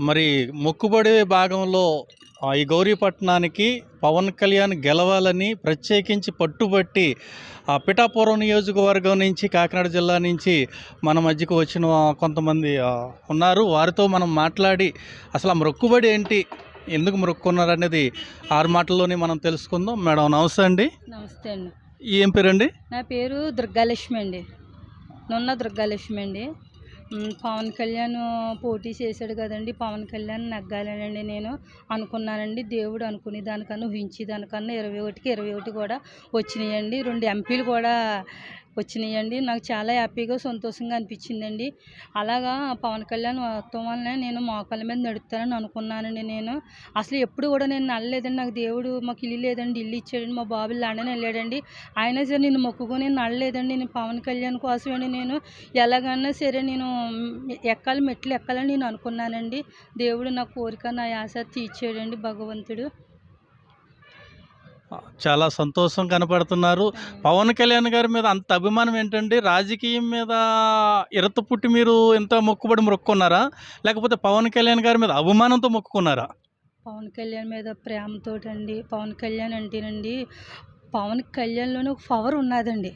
మరి మొక్కుబడి భాగంలో ఈ గౌరీపట్నానికి పవన్ కళ్యాణ్ గెలవాలని ప్రత్యేకించి పట్టుబట్టి పిఠాపురం నియోజకవర్గం నుంచి కాకినాడ జిల్లా నుంచి మన మధ్యకు వచ్చిన కొంతమంది ఉన్నారు. వారితో మనం మాట్లాడి అసలు ఆ మొక్కుబడి ఏంటి, ఎందుకు మొక్కున్నారు అనేది ఆరు మాటల్లోనే మనం తెలుసుకుందాం. మేడం నమస్తే అండి. నమస్తే అండి. ఏం పేరండి? నా పేరు దుర్గాలక్ష్మి అండి. నున్న దుర్గాలక్ష్మి అండి. పవన్ కళ్యాణ్ పోటీ చేశాడు కదండి. పవన్ కళ్యాణ్ నెగ్గాలనండి నేను అనుకున్నానండి. దేవుడు అనుకునే దానికన్నా ఊహించే దానికన్నా 21కి 21 కూడా వచ్చినాయండి. 2 ఎంపీలు కూడా వచ్చినాయండి. నాకు చాలా హ్యాపీగా సంతోషంగా అనిపించిందండి. అలాగా పవన్ కళ్యాణ్ మొత్తం వల్లనే నేను మోకాళ్ళ మీద నడుస్తానని అనుకున్నానండి. నేను అసలు ఎప్పుడు కూడా నేను నడలేదండి. నాకు దేవుడు మాకు ఇల్లు లేదండి, ఇల్లు ఇచ్చాడండి. మా బాబు లండన్ వెళ్ళాడండి. అయినా సరే నేను మొక్కుకొని నడలేదండి. నేను పవన్ కళ్యాణ్ కోసమని నేను ఎలాగన్నా సరే నేను మెట్లు ఎక్కాలని నేను అనుకున్నానండి. దేవుడు నా కోరిక నా ఆశ తీర్చాడండి భగవంతుడు. చాలా సంతోషం కనపడుతున్నారు. పవన్ కళ్యాణ్ గారి మీద అంత అభిమానం ఏంటండి? రాజకీయం మీద ఇరత పుట్టి మీరు ఎంత మొక్కుబడి మొక్కుకున్నారా, లేకపోతే పవన్ కళ్యాణ్ గారి మీద అభిమానంతో మొక్కుకున్నారా? పవన్ కళ్యాణ్ మీద ప్రేమతో అండి. పవన్ కళ్యాణ్ అంటేనండి, పవన్ కళ్యాణ్లోనే ఒక పవర్ ఉన్నదండి.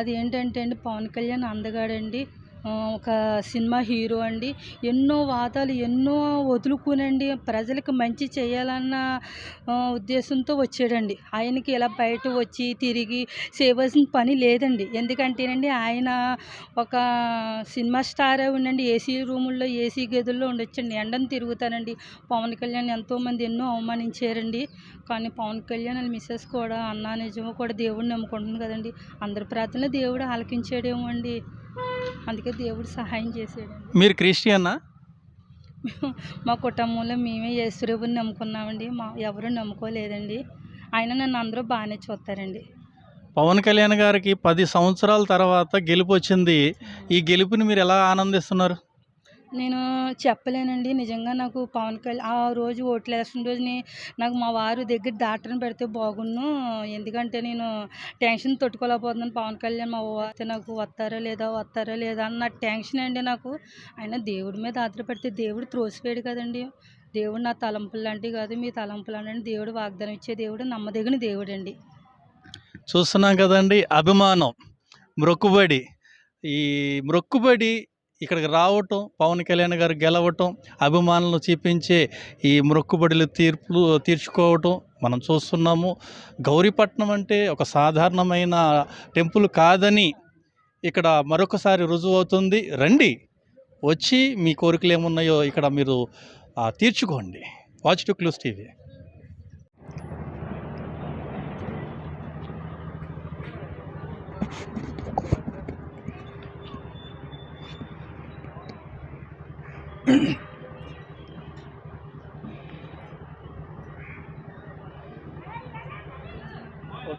అది ఏంటంటే అండి, పవన్ కళ్యాణ్ అందగాడండి. ఒక సినిమా హీరో అండి. ఎన్నో వాదాలు ఎన్నో వదులుకునండి ప్రజలకు మంచి చేయాలన్న ఉద్దేశంతో వచ్చాడండి. ఆయనకి ఇలా బయట వచ్చి తిరిగి చేయవలసిన పని లేదండి. ఎందుకంటేనండి ఆయన ఒక సినిమా స్టార్ ఉండండి. ఏసీ రూముల్లో ఏసీ గదుల్లో ఉండొచ్చండి. ఎండను తిరుగుతానండి. పవన్ కళ్యాణ్ ఎంతోమంది ఎన్నో అవమానించారండి. కానీ పవన్ కళ్యాణ్ వాళ్ళ మిస్సెస్ కూడా అన్నా నిజమో కూడా దేవుడిని నమ్ముకుంటుంది కదండి. అందరి ప్రార్థనలు దేవుడు ఆలకించాడేమో అండి. అందుకే దేవుడు సహాయం చేశాడు. మీరు క్రిస్టియన్నా? మా కుటుంబంలో మేమే యేసుప్రభుని నమ్ముకున్నామండి. ఎవరు నమ్ముకోలేదండి. ఆయన నన్ను అందరూ బాగానే చూస్తారండి. పవన్ కళ్యాణ్ గారికి 10 సంవత్సరాల తర్వాత గెలుపు వచ్చింది. ఈ గెలుపుని మీరు ఎలా ఆనందిస్తున్నారు? నేను చెప్పలేనండి. నిజంగా నాకు పవన్ కళ్యాణ్ ఆ రోజు ఓట్లు వేసిన రోజుని నాకు మా వారు దగ్గర డాక్టర్ని పెడితే బాగున్ను. ఎందుకంటే నేను టెన్షన్ తట్టుకోలేకపోతున్నాను. పవన్ కళ్యాణ్ మా వారితో నాకు వస్తారా లేదా అన్న టెన్షన్ అండి నాకు. అయినా దేవుడి మీద ఆధారపడితే దేవుడు త్రోసివేయడు కదండి. దేవుడు నా తలంపులు లాంటివి కాదు, మీ తలంపులు అంటే దేవుడు వాగ్దానం ఇచ్చే దేవుడు, నమ్మదగిన దేవుడు అండి. చూస్తున్నాం కదండి, అభిమానం, మొక్కుబడి. ఈ మొక్కుబడి ఇక్కడికి రావటం, పవన్ కళ్యాణ్ గారు గెలవటం, అభిమానులను చూపించే ఈ మొక్కుబడులు తీర్చుకోవటం మనం చూస్తున్నాము. గౌరీపట్నం అంటే ఒక సాధారణమైన టెంపుల్ కాదని ఇక్కడ మరొకసారి రుజువు అవుతుంది. రండి, వచ్చి మీ కోరికలు ఏమున్నాయో ఇక్కడ మీరు తీర్చుకోండి. Watch to clues TV.